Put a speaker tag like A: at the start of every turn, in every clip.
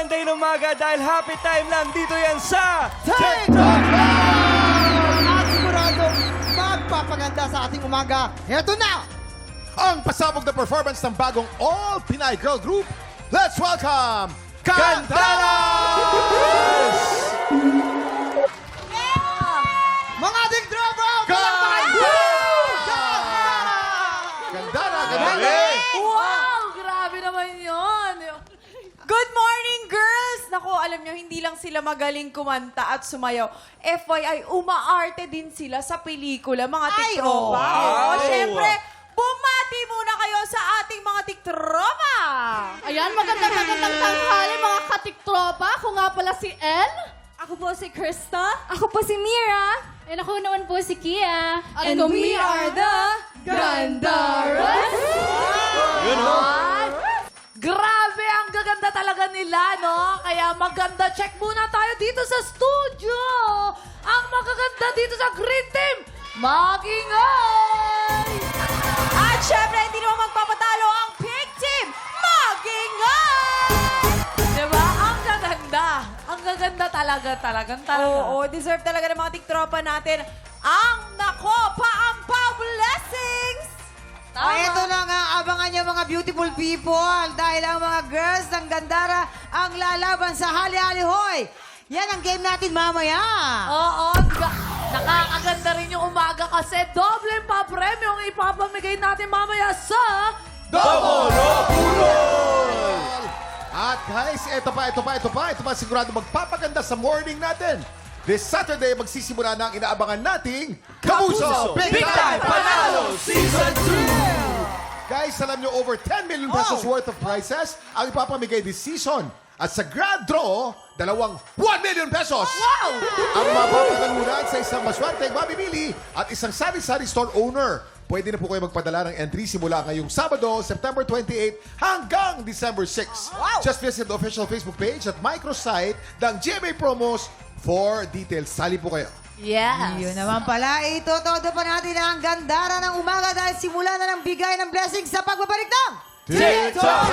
A: maganda yung umaga dahil happy time lang dito yan sa
B: TikTok Live! At sigurado, magpapaganda sa ating umaga. Heto na!
C: Ang pasabog na performance ng bagong all-Pinay girl group. Let's welcome Cantaras!
B: Mga ating tropa!
C: Gandara!
D: Wow! Grabe naman yun. Good morning, girls! Naku, alam nyo, hindi lang sila magaling kumanta at sumayaw. FYI, umaarte din sila sa pelikula, mga tiktropa.
A: wow!
D: Siyempre, bumati muna kayo sa ating mga tiktropa!
E: Ayan, magandang tanghali mga katiktropa. Ako nga pala si Elle.
D: Ako po si Krista.
E: Ako po si Mira. And ako naman po si Kia.
D: And we are the
E: Gandaras.
A: Yun, no?
D: Grabe, ang gaganda talaga nila, no? Kaya maganda, check muna tayo dito sa studio. Ang magaganda dito sa Green Team, Magingay! At syempre, hindi naman magpapatalo ang Pink Team, Magingay! Diba? Ang gaganda. Ang gaganda talaga. Oo, deserve talaga ng mga tiktropa natin ang nako, paampaw blessings!
B: Ito na nga, abangan niyo mga beautiful people dahil ang mga girls ng Gandara ang lalaban sa Hali-Hali Hoy. Yan ang game natin mamaya.
D: Oo, nakakaganda rin yung umaga kasi doble pa premyo ang ipapamigay natin mamaya sa...
C: At guys, ito pa sigurado magpapaganda sa morning natin. This Saturday, magsisimula na ang inaabangan nating Kapuso
A: Big Time Panalo Season 2!
C: Guys, alam nyo, over 10 million pesos worth of prizes ang ipapamigay this season. At sa grand draw, dalawang 1 million pesos!
D: Wow!
C: Ang mapapagalunan sa isang maswerteng mamimili at isang sari-sari store owner. Pwede na po kayo magpadala ng entry simula ngayong Sabado, September 28 hanggang December 6. Just visit the official Facebook page at microsite ng GMA Promos for details. Sali po kayo.
D: Yes.
B: Yun naman pala, itotodo pa natin ang Gandara ng umaga dahil simula na ng bigay ng blessings sa pagbabalik ng
A: TikTok!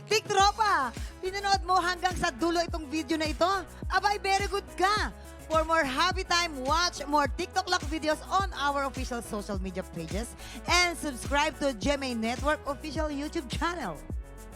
B: Tiktropa, pinanood mo hanggang sa dulo itong video na ito? Abay, very good ka! For more happy time, watch more TikTok Lock videos on our official social media pages and subscribe to GMA Network official YouTube channel.